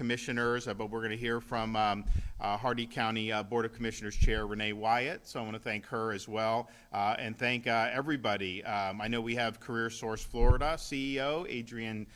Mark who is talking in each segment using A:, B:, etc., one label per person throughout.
A: Commissioners, but we're going to hear from Hardee County Board of Commissioners Chair Renee Wyatt. So I want to thank her as well, and thank everybody. I know we have CareerSource Florida CEO Adrienne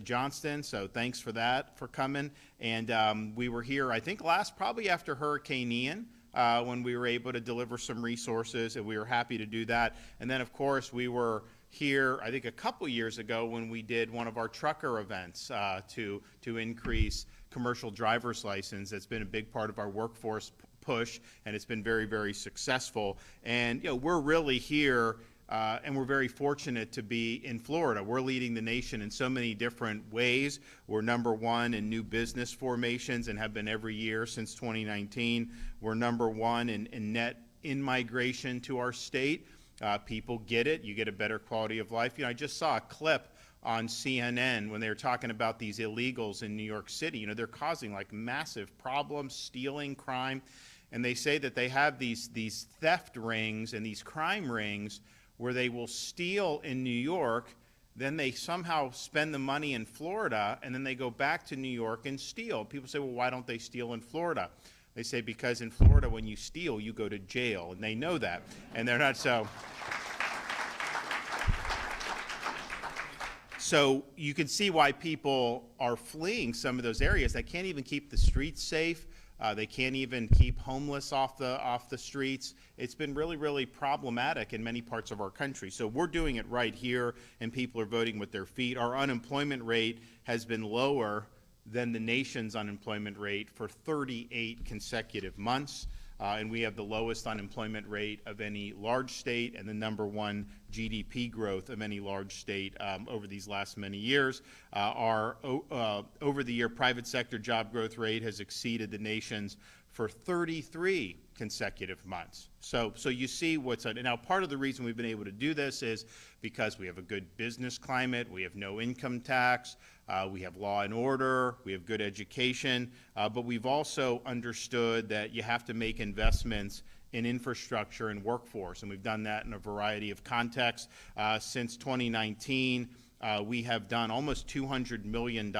A: Johnston, so thanks for that, for coming. And we were here, I think, probably after Hurricane Ian, when we were able to deliver some resources, and we were happy to do that. And then, of course, we were here, I think, a couple years ago when we did one of our trucker events to increase commercial driver's license. That's been a big part of our workforce push, and it's been very, very successful. And we're really here, and we're very fortunate to be in Florida. We're leading the nation in so many different ways. We're #1 in new business formations and have been every year since 2019. We're #1 in net in-migration to our state. People get it. You get a better quality of life. I just saw a clip on CNN when they were talking about these illegals in New York City. They're causing like massive problems, stealing, crime, and they say that they have these theft rings and these crime rings where they will steal in New York, then they somehow spend the money in Florida, and then they go back to New York and steal. People say, well, why don't they steal in Florida? They say because in Florida, when you steal, you go to jail, and they know that, and they're not so. So you can see why people are fleeing some of those areas. They can't even keep the streets safe. They can't even keep homeless off the streets. It's been really, really problematic in many parts of our country. So we're doing it right here, and people are voting with their feet. Our unemployment rate has been lower than the nation's unemployment rate for 38 consecutive months. And we have the lowest unemployment rate of any large state and the #1 GDP growth of any large state over these last many years. Our over-the-year private sector job growth rate has exceeded the nation's for 33 consecutive months. So you see what's on. Now, part of the reason we've been able to do this is because we have a good business climate, we have no income tax, we have law and order, we have good education, but we've also understood that you have to make investments in infrastructure and workforce, and we've done that in a variety of contexts. Since 2019, we have done almost $200 million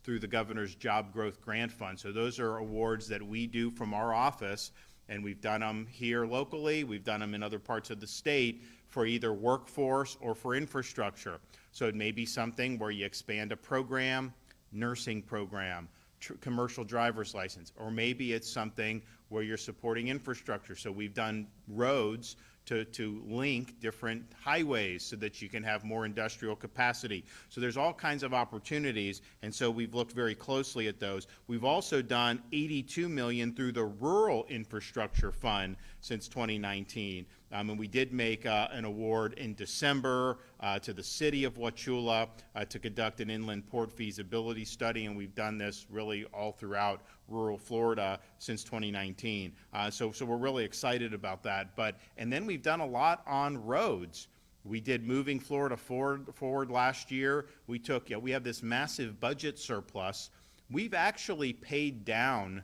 A: through the Governor's Job Growth Grant Fund. So those are awards that we do from our office, and we've done them here locally, we've done them in other parts of the state for either workforce or for infrastructure. So it may be something where you expand a program, nursing program, commercial driver's license, or maybe it's something where you're supporting infrastructure. So we've done roads to link different highways so that you can have more industrial capacity. So there's all kinds of opportunities, and so we've looked very closely at those. We've also done $82 million through the Rural Infrastructure Fund since 2019. And we did make an award in December to the city of Wauchula to conduct an inland port feasibility study, and we've done this really all throughout rural Florida since 2019. So we're really excited about that. And then we've done a lot on roads. We did Moving Florida Forward last year. We have this massive budget surplus. We've actually paid down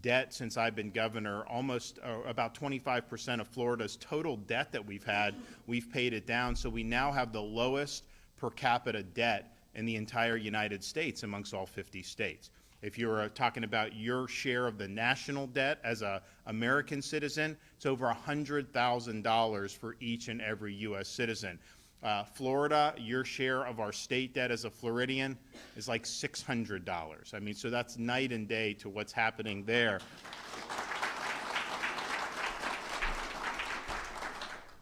A: debt since I've been governor. Almost about 25% of Florida's total debt that we've had, we've paid it down. So we now have the lowest per capita debt in the entire United States amongst all 50 states. If you're talking about your share of the national debt as an American citizen, it's over $100,000 for each and every U.S. citizen. Florida, your share of our state debt as a Floridian is like $600. I mean, so that's night and day to what's happening there.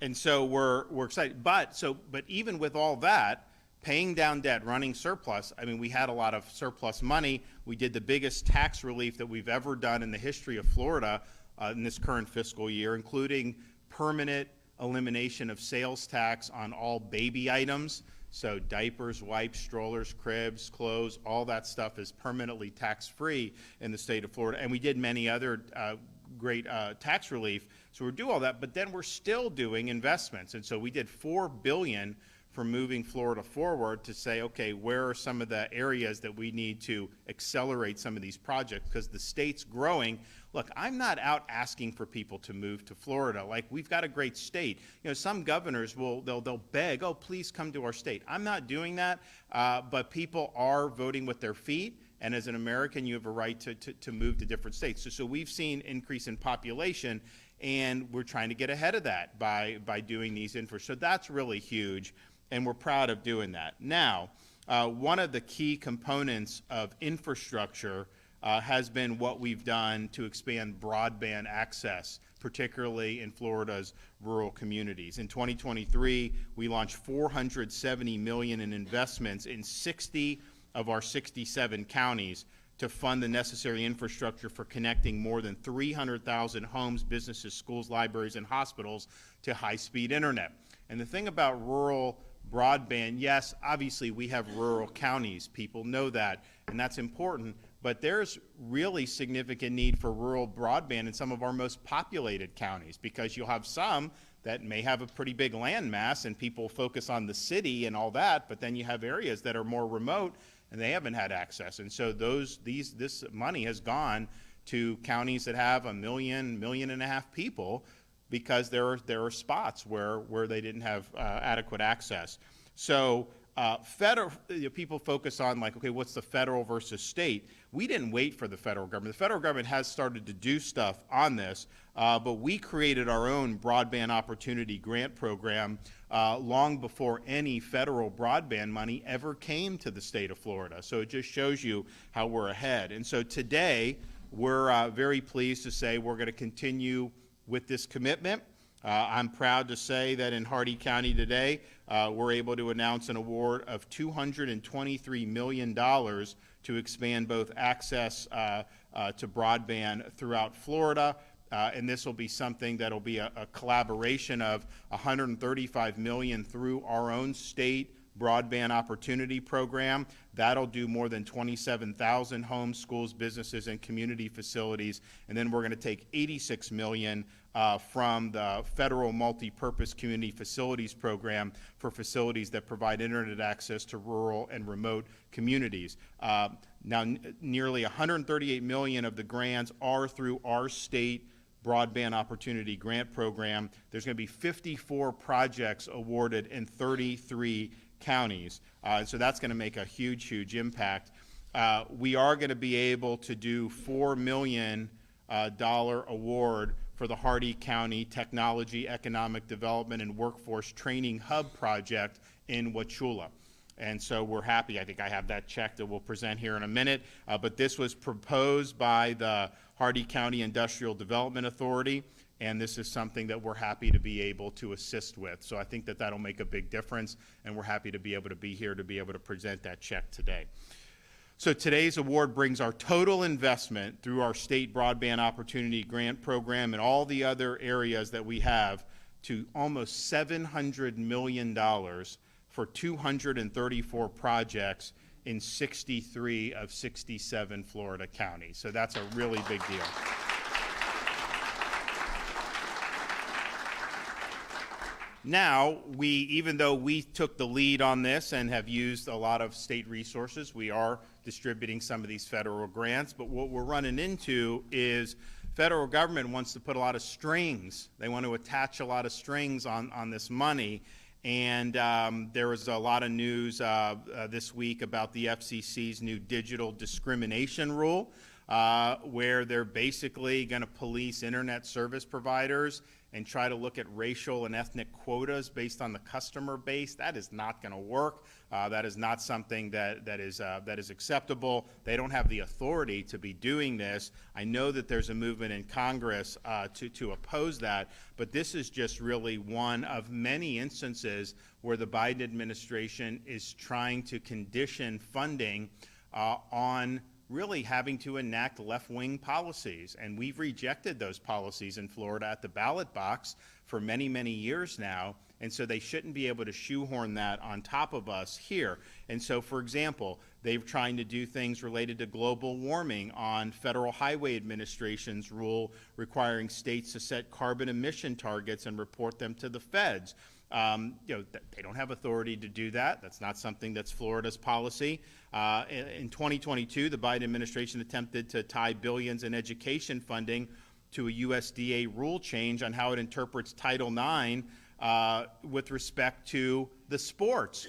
A: And so we're excited. But even with all that, paying down debt, running surplus, I mean, we had a lot of surplus money. We did the biggest tax relief that we've ever done in the history of Florida in this current fiscal year, including permanent elimination of sales tax on all baby items. So diapers, wipes, strollers, cribs, clothes, all that stuff is permanently tax-free in the state of Florida. And we did many other great tax relief. So we're doing all that, but then we're still doing investments. And so we did $4 billion for Moving Florida Forward to say, okay, where are some of the areas that we need to accelerate some of these projects because the state's growing. Look, I'm not out asking for people to move to Florida. Like, we've got a great state. You know, some governors they'll beg, oh, please come to our state. I'm not doing that, but people are voting with their feet, and as an American, you have a right to move to different states. So we've seen increase in population, and we're trying to get ahead of that by doing these infrastructure. So that's really huge, and we're proud of doing that. Now, one of the key components of infrastructure has been what we've done to expand broadband access, particularly in Florida's rural communities. In 2023, we launched $470 million in investments in 60 of our 67 counties to fund the necessary infrastructure for connecting more than 300,000 homes, businesses, schools, libraries, and hospitals to high-speed internet. And the thing about rural broadband, yes, obviously we have rural counties. People know that, and that's important. But there's really significant need for rural broadband in some of our most populated counties, because you'll have some that may have a pretty big land mass and people focus on the city and all that, but then you have areas that are more remote and they haven't had access. And so this money has gone to counties that have 1.5 million people, because there are spots where they didn't have adequate access. So people focus on, like, okay, what's the federal versus state? We didn't wait for the federal government. The federal government has started to do stuff on this, but we created our own Broadband Opportunity Grant Program long before any federal broadband money ever came to the state of Florida. So it just shows you how we're ahead. And so today, we're very pleased to say we're going to continue with this commitment. I'm proud to say that in Hardee County today, we're able to announce an award of $223 million to expand both access to broadband throughout Florida. And this will be something that'll be a collaboration of $135 million through our own state Broadband Opportunity Program. That'll do more than 27,000 homes, schools, businesses, and community facilities. And then we're going to take $86 million from the Federal Multi-Purpose Community Facilities Program for facilities that provide internet access to rural and remote communities. Now, nearly $138 million of the grants are through our state Broadband Opportunity Grant Program. There's going to be 54 projects awarded in 33 counties. So that's going to make a huge, huge impact. We are going to be able to do $4 million award for the Hardee County Technology, Economic Development, and Workforce Training Hub project in Wauchula. And so we're happy. I think I have that check that we'll present here in a minute. But this was proposed by the Hardee County Industrial Development Authority, and this is something that we're happy to be able to assist with. So I think that that'll make a big difference, and we're happy to be able to be here to be able to present that check today. So today's award brings our total investment through our state Broadband Opportunity Grant Program and all the other areas that we have to almost $700 million for 234 projects in 63 of 67 Florida counties. So that's a really big deal. Now, even though we took the lead on this and have used a lot of state resources, we are distributing some of these federal grants, but what we're running into is federal government wants to put a lot of strings. They want to attach a lot of strings on this money. And there was a lot of news this week about the FCC's new digital discrimination rule, where they're basically going to police internet service providers and try to look at racial and ethnic quotas based on the customer base. That is not going to work. That is not something that is acceptable. They don't have the authority to be doing this. I know that there's a movement in Congress to oppose that, but this is just really one of many instances where the Biden administration is trying to condition funding on really having to enact left-wing policies. And we've rejected those policies in Florida at the ballot box for many, many years now. And so they shouldn't be able to shoehorn that on top of us here. And so, for example, they're trying to do things related to global warming on Federal Highway Administration's rule requiring states to set carbon emission targets and report them to the feds. They don't have authority to do that. That's not something that's Florida's policy. In 2022, the Biden administration attempted to tie billions in education funding to a USDA rule change on how it interprets Title IX with respect to the sports.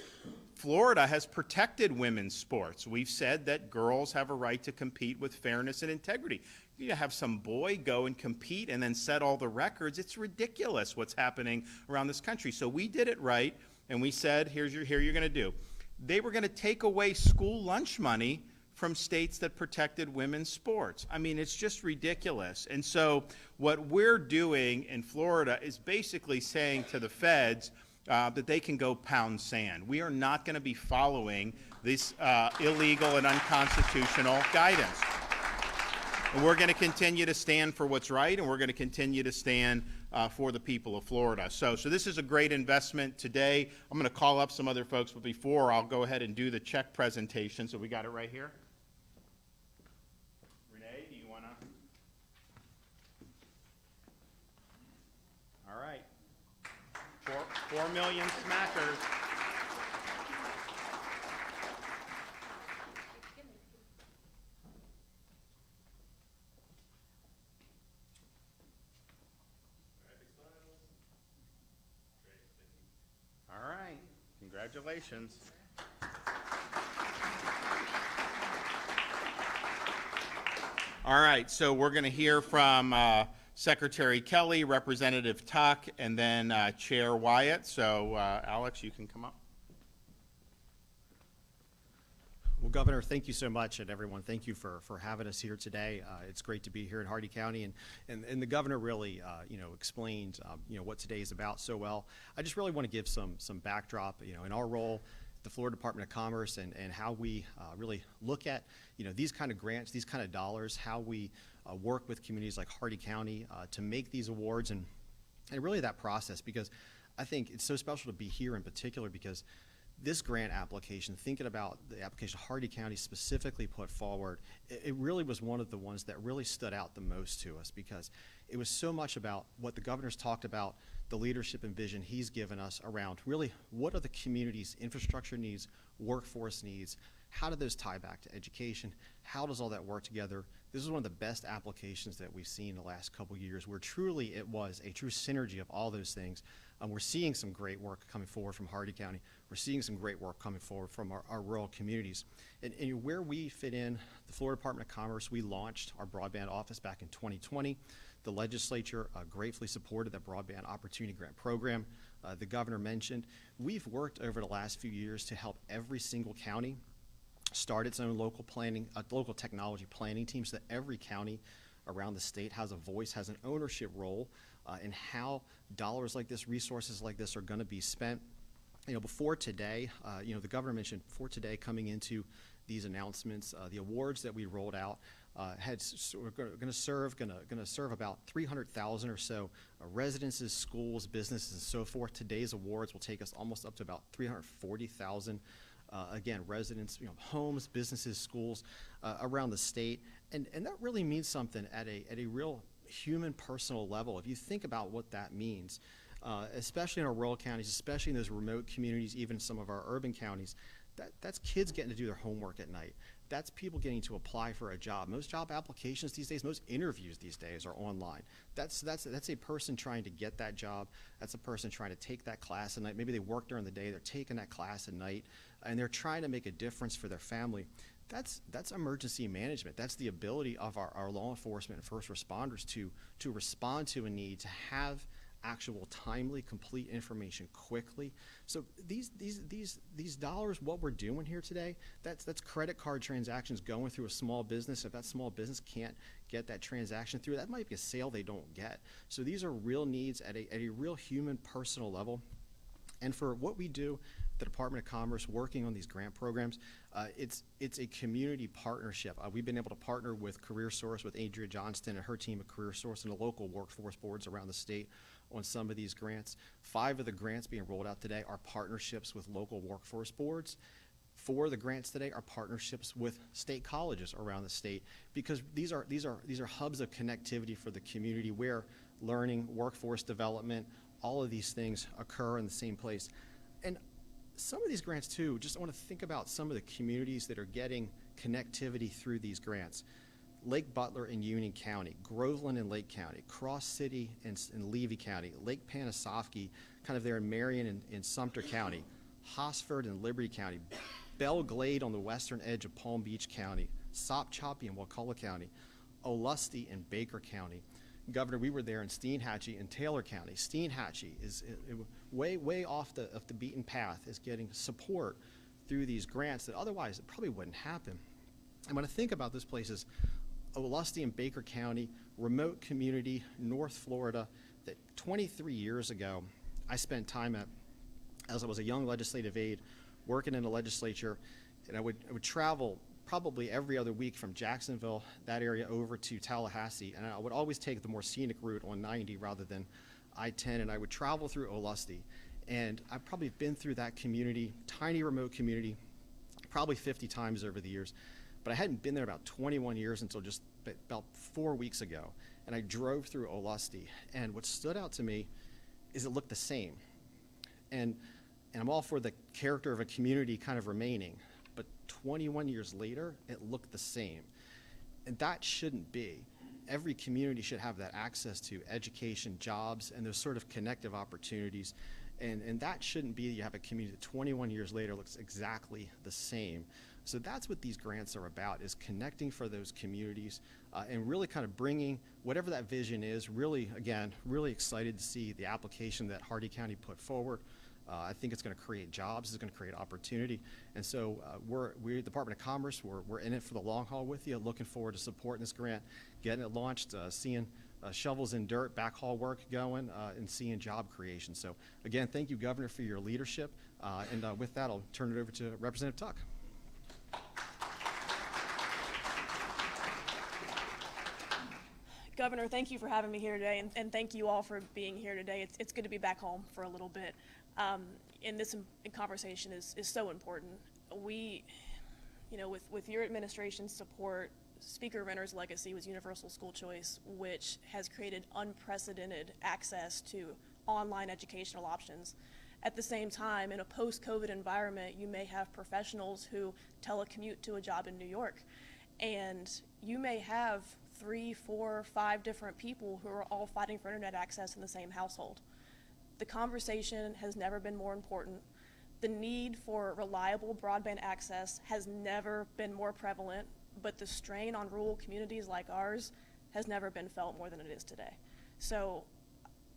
A: Florida has protected women's sports. We've said that girls have a right to compete with fairness and integrity. You have some boy go and compete and then set all the records. It's ridiculous what's happening around this country. So we did it right, and we said, here you're going to do. They were going to take away school lunch money from states that protected women's sports. I mean, it's just ridiculous. And so what we're doing in Florida is basically saying to the feds that they can go pound sand. We are not going to be following this illegal and unconstitutional guidance. And we're going to continue to stand for what's right, and we're going to continue to stand for the people of Florida. So this is a great investment today. I'm going to call up some other folks, but before, I'll go ahead and do the check presentation. So we got it right here. Renee, do you want to? All right. 4 million smackers. All right. Congratulations. All right. So we're going to hear from Secretary Kelly, Representative Tuck, and then Chair Wyatt. So, Alex, you can come up.
B: Well, Governor, thank you so much, and everyone, thank you for having us here today. It's great to be here in Hardee County, and the Governor really, explained, what today is about so well. I just really want to give some backdrop, in our role, the Florida Department of Commerce, and how we really look at, these kind of grants, these kind of dollars, how we work with communities like Hardee County to make these awards, and really that process, because I think it's so special to be here in particular because this grant application, thinking about the application Hardee County specifically put forward, it really was one of the ones that really stood out the most to us because it was so much about what the governor's talked about, the leadership and vision he's given us around really what are the community's infrastructure needs, workforce needs, how do those tie back to education, how does all that work together? This is one of the best applications that we've seen in the last couple of years where truly it was a true synergy of all those things. We're seeing some great work coming forward from Hardee County. We're seeing some great work coming forward from our rural communities. And where we fit in, the Florida Department of Commerce, we launched our broadband office back in 2020. The legislature gratefully supported the Broadband Opportunity Grant Program. The governor mentioned, we've worked over the last few years to help every single county start its own local planning, local technology planning team so that every county around the state has a voice, has an ownership role in how dollars like this, resources like this are going to be spent. Before today, the governor mentioned before today coming into these announcements, the awards that we rolled out we're going to serve about 300,000 or so residences, schools, businesses, and so forth. Today's awards will take us almost up to about 340,000. Again, residents, homes, businesses, schools around the state, and that really means something at a real human, personal level. If you think about what that means, especially in our rural counties, especially in those remote communities, even some of our urban counties, that's kids getting to do their homework at night. That's people getting to apply for a job. Most job applications these days, most interviews these days are online. That's a person trying to get that job. That's a person trying to take that class at night. Maybe they work during the day, they're taking that class at night, and they're trying to make a difference for their family. That's emergency management. That's the ability of our law enforcement and first responders to respond to a need, to have actual, timely, complete information quickly. So these dollars, what we're doing here today, that's credit card transactions going through a small business. If that small business can't get that transaction through, that might be a sale they don't get. So these are real needs at a real human, personal level. And for what we do, the Department of Commerce working on these grant programs, it's a community partnership. We've been able to partner with CareerSource, with Adria Johnston and her team at CareerSource and the local workforce boards around the state on some of these grants. 5 of the grants being rolled out today are partnerships with local workforce boards. 4 of the grants today are partnerships with state colleges around the state, because these are hubs of connectivity for the community where learning, workforce development, all of these things occur in the same place. And some of these grants too, just I want to think about some of the communities that are getting connectivity through these grants. Lake Butler in Union County, Groveland in Lake County, Cross City in Levy County, Lake Panasoffkee kind of there in Marion in Sumter County, Hosford and Liberty County, Belle Glade on the western edge of Palm Beach County, Sopchoppy and Wakulla County, Olustee and Baker County. Governor, we were there in Steinhatchee and Taylor County. Steinhatchee is way off the beaten path, is getting support through these grants that otherwise it probably wouldn't happen. And when I think about this places, Olustee and Baker County, remote community, North Florida, that 23 years ago I spent time at, as I was a young legislative aide, working in the legislature, and I would travel probably every other week from Jacksonville, that area, over to Tallahassee, and I would always take the more scenic route on 90 rather than I-10, and I would travel through Olustee, and I've probably been through that community, tiny remote community, probably 50 times over the years, but I hadn't been there about 21 years until just about 4 weeks ago, and I drove through Olustee, and what stood out to me is it looked the same, and I'm all for the character of a community kind of remaining, but 21 years later, it looked the same. And that shouldn't be. Every community should have that access to education, jobs, and those sort of connective opportunities. And that shouldn't be you have a community that 21 years later looks exactly the same. So that's what these grants are about, is connecting for those communities and really kind of bringing whatever that vision is. Really, again, really excited to see the application that Hardee County put forward. I think it's going to create jobs, it's going to create opportunity, and so we're the Department of Commerce, we're in it for the long haul with you, looking forward to supporting this grant, getting it launched, seeing shovels in dirt, backhaul work going, and seeing job creation. So again, thank you, Governor, for your leadership, and with that, I'll turn it over to Representative Tuck.
C: Governor, thank you for having me here today, and thank you all for being here today. It's good to be back home for a little bit. And this conversation is so important. We, with your administration's support, Speaker Renner's legacy was universal school choice, which has created unprecedented access to online educational options. At the same time, in a post-COVID environment, you may have professionals who telecommute to a job in New York, and you may have 3, 4, 5 different people who are all fighting for internet access in the same household. The conversation has never been more important. The need for reliable broadband access has never been more prevalent, but the strain on rural communities like ours has never been felt more than it is today. So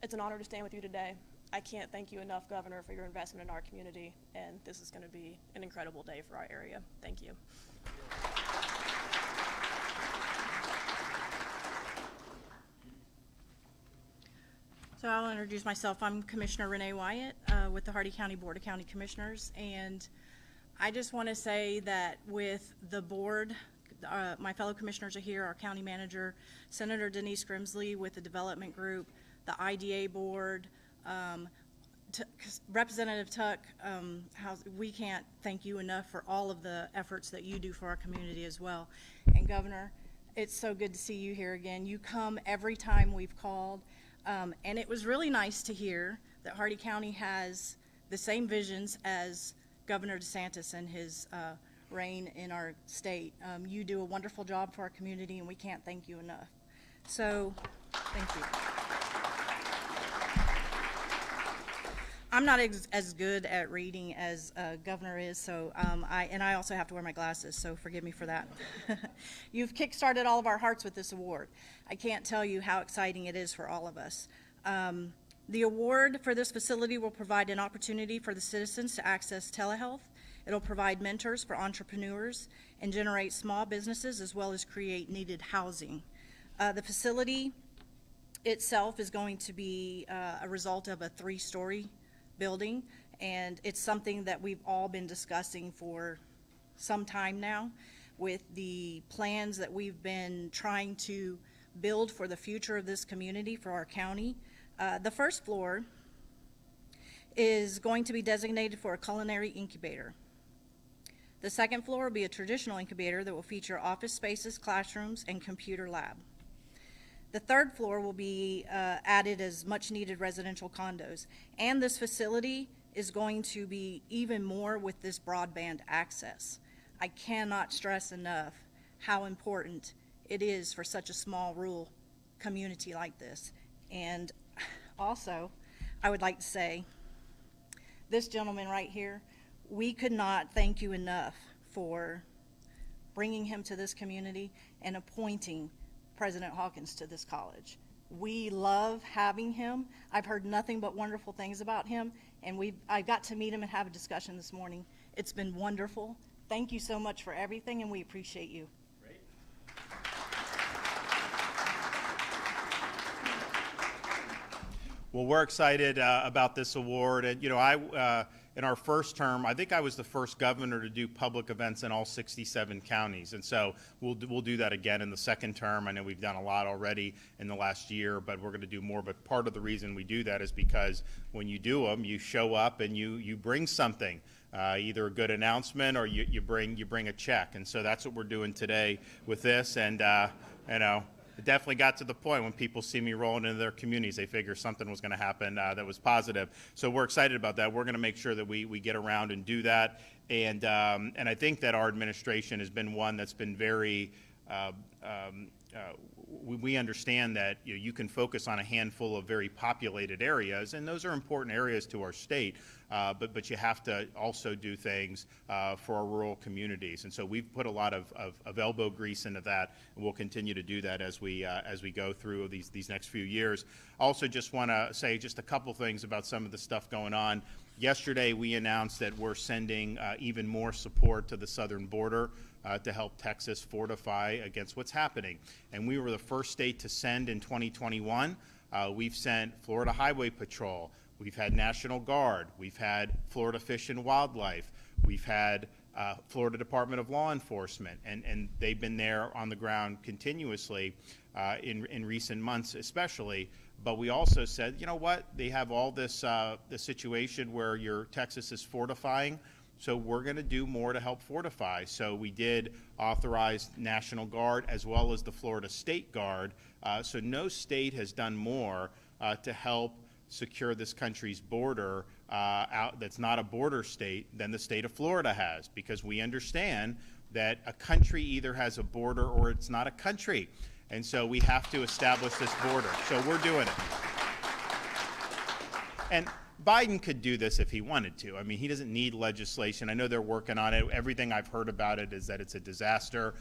C: it's an honor to stand with you today. I can't thank you enough, Governor, for your investment in our community, and this is going to be an incredible day for our area. Thank you.
D: So I'll introduce myself. I'm Commissioner Renee Wyatt with the Hardee County Board of County Commissioners, and I just want to say that with the board, my fellow commissioners are here, our county manager, Senator Denise Grimsley with the development group, the IDA board, Representative Tuck, we can't thank you enough for all of the efforts that you do for our community as well. And Governor, it's so good to see you here again. You come every time we've called. And it was really nice to hear that Hardee County has the same visions as Governor DeSantis and his reign in our state. You do a wonderful job for our community, and we can't thank you enough. So, thank you. I'm not as good at reading as Governor is, so I also have to wear my glasses, so forgive me for that. You've kickstarted all of our hearts with this award. I can't tell you how exciting it is for all of us. The award for this facility will provide an opportunity for the citizens to access telehealth. It'll provide mentors for entrepreneurs and generate small businesses, as well as create needed housing. The facility itself is going to be a result of a 3-story building, and it's something that we've all been discussing for some time now with the plans that we've been trying to build for the future of this community, for our county. The first floor is going to be designated for a culinary incubator. The second floor will be a traditional incubator that will feature office spaces, classrooms, and computer lab. The third floor will be added as much needed residential condos. And this facility is going to be even more with this broadband access. I cannot stress enough how important it is for such a small rural community like this. And also, I would like to say, this gentleman right here we could not thank you enough for bringing him to this community and appointing President Hawkins to this college. We love having him. I've heard nothing but wonderful things about him, and I got to meet him and have a discussion this morning. It's been wonderful. Thank you so much for everything, and we appreciate you.
A: Well, we're excited about this award, and in our first term, I think I was the first governor to do public events in all 67 counties, and so we'll do that again in the second term. I know we've done a lot already in the last year, but we're going to do more. But part of the reason we do that is because when you do them, you show up and you bring something, either a good announcement or you bring a check, and so that's what we're doing today with this, and it definitely got to the point when people see me rolling into their communities, they figure something was going to happen that was positive. So we're excited about that. We're going to make sure that we get around and do that. And I think that our administration has been one that's been very, we understand that you can focus on a handful of very populated areas, and those are important areas to our state. But you have to also do things for our rural communities, and so we've put a lot of elbow grease into that, and we'll continue to do that as we go through these next few years. Also, just want to say just a couple things about some of the stuff going on. Yesterday, we announced that we're sending even more support to the southern border to help Texas fortify against what's happening, and we were the first state to send in 2021. We've sent Florida Highway Patrol. We've had National Guard. We've had Florida Fish and Wildlife. We've had Florida Department of Law Enforcement, and they've been there on the ground continuously in recent months especially. But we also said, you know what, they have all this the situation where Texas is fortifying, so we're going to do more to help fortify. So we did authorize National Guard as well as the Florida State Guard. So no state has done more to help secure this country's border that's not a border state than the state of Florida has, because we understand that a country either has a border or it's not a country, and so we have to establish this border. So we're doing it. And Biden could do this if he wanted to. I mean, he doesn't need legislation. I know they're working on it. Everything I've heard about it is that it's a disaster,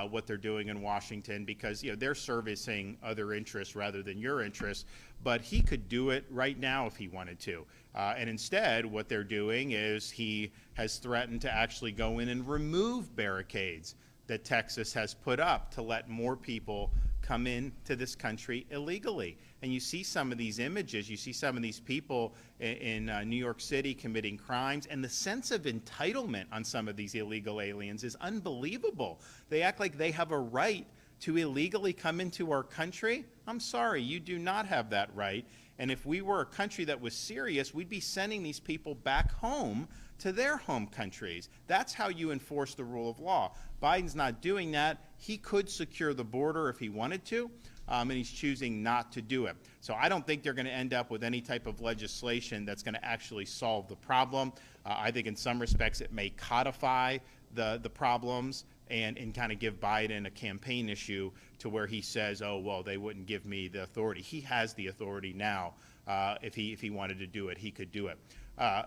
A: what they're doing in Washington, because they're servicing other interests rather than your interests. But he could do it right now if he wanted to. And instead, what they're doing is he has threatened to actually go in and remove barricades that Texas has put up to let more people come into this country illegally. And you see some of these images, you see some of these people in New York City committing crimes, and the sense of entitlement on some of these illegal aliens is unbelievable. They act like they have a right to illegally come into our country. I'm sorry, you do not have that right. And if we were a country that was serious, we'd be sending these people back home to their home countries. That's how you enforce the rule of law. Biden's not doing that. He could secure the border if he wanted to, and he's choosing not to do it. So I don't think they're going to end up with any type of legislation that's going to actually solve the problem. I think in some respects it may codify the problems and kind of give Biden a campaign issue to where he says, oh, well, they wouldn't give me the authority. He has the authority now. If he wanted to do it, he could do it.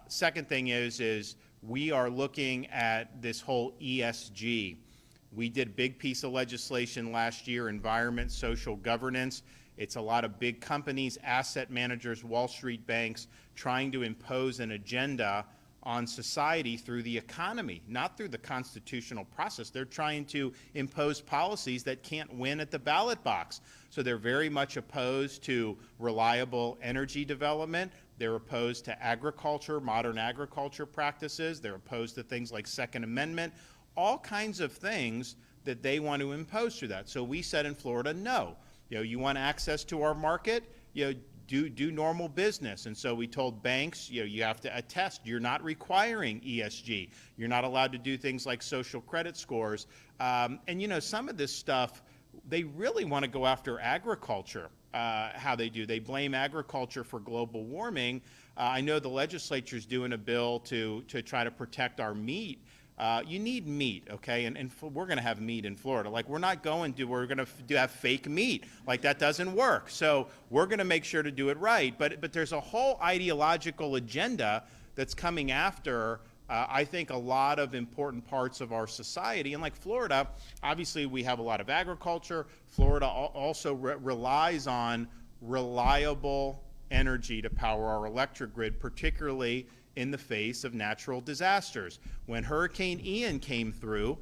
A: Second thing is we are looking at this whole ESG. We did a big piece of legislation last year, environment, social governance. It's a lot of big companies, asset managers, Wall Street banks trying to impose an agenda on society through the economy, not through the constitutional process. They're trying to impose policies that can't win at the ballot box. So they're very much opposed to reliable energy development. They're opposed to agriculture, modern agriculture practices. They're opposed to things like Second Amendment, all kinds of things that they want to impose through that. So we said in Florida, no. You want access to our market? Do normal business. And so we told banks, you have to attest. You're not requiring ESG. You're not allowed to do things like social credit scores. And some of this stuff, they really want to go after agriculture. How they do. They blame agriculture for global warming. I know the legislature's doing a bill to try to protect our meat. You need meat, okay? And we're going to have meat in Florida. Like, we're going to have fake meat. Like, that doesn't work. So we're going to make sure to do it right. But there's a whole ideological agenda that's coming after I think a lot of important parts of our society, and like Florida, obviously we have a lot of agriculture. Florida also relies on reliable energy to power our electric grid, particularly in the face of natural disasters. When Hurricane Ian came through,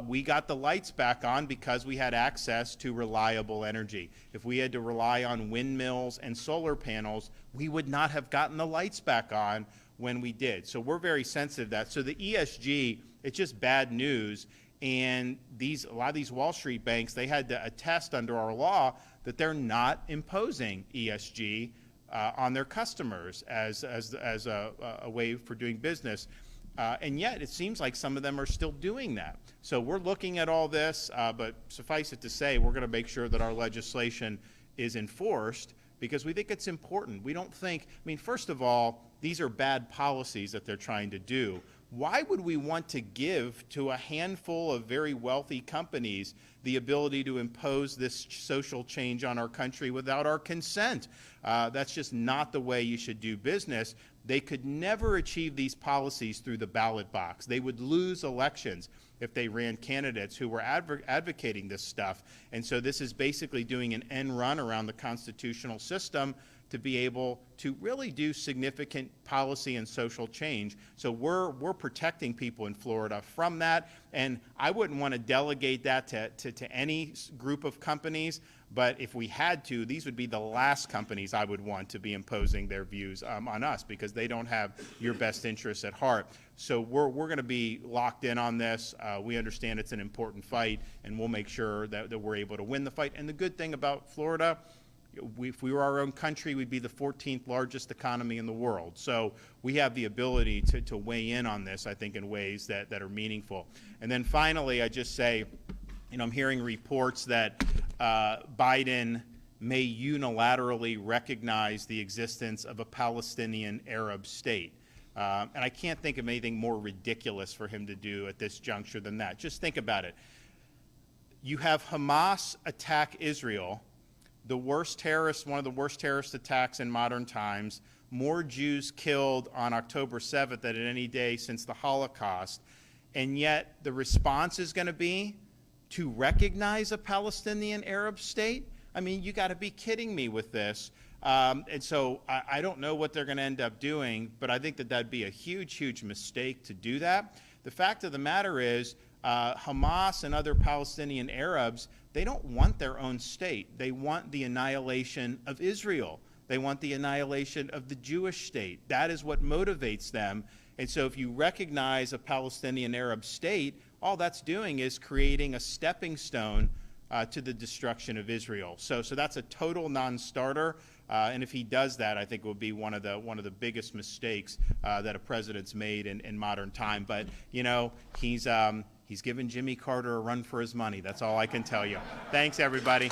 A: we got the lights back on because we had access to reliable energy. If we had to rely on windmills and solar panels, we would not have gotten the lights back on when we did. So we're very sensitive to that. So the ESG, it's just bad news. And a lot of these Wall Street banks, they had to attest under our law that they're not imposing ESG on their customers as a way for doing business. And yet it seems like some of them are still doing that. So we're looking at all this, but suffice it to say, we're going to make sure that our legislation is enforced because we think it's important. We don't think, I mean, first of all, these are bad policies that they're trying to do. Why would we want to give to a handful of very wealthy companies the ability to impose this social change on our country without our consent? That's just not the way you should do business. They could never achieve these policies through the ballot box. They would lose elections if they ran candidates who were advocating this stuff. And so this is basically doing an end run around the constitutional system to be able to really do significant policy and social change. So we're protecting people in Florida from that, and I wouldn't want to delegate that to any group of companies, but if we had to, these would be the last companies I would want to be imposing their views on us because they don't have your best interests at heart. So we're going to be locked in on this. We understand it's an important fight, and we'll make sure that we're able to win the fight. And the good thing about Florida, if we were our own country, we'd be the 14th largest economy in the world. So we have the ability to weigh in on this, I think, in ways that are meaningful. And then finally, I just say, you know, I'm hearing reports that Biden may unilaterally recognize the existence of a Palestinian Arab state. And I can't think of anything more ridiculous for him to do at this juncture than that. Just think about it. You have Hamas attack Israel, the worst terrorist, one of the worst terrorist attacks in modern times, more Jews killed on October 7th than at any day since the Holocaust, and yet the response is going to be to recognize a Palestinian Arab state? I mean, you got to be kidding me with this. And so I don't know what they're going to end up doing, but I think that that'd be a huge, huge mistake to do that. The fact of the matter is, Hamas and other Palestinian Arabs, they don't want their own state. They want the annihilation of Israel. They want the annihilation of the Jewish state. That is what motivates them. And so if you recognize a Palestinian Arab state, all that's doing is creating a stepping stone to the destruction of Israel. So that's a total non-starter. And if he does that, I think it will be one of the biggest mistakes that a president's made in modern time. But you know, he's given Jimmy Carter a run for his money. That's all I can tell you. Thanks, everybody.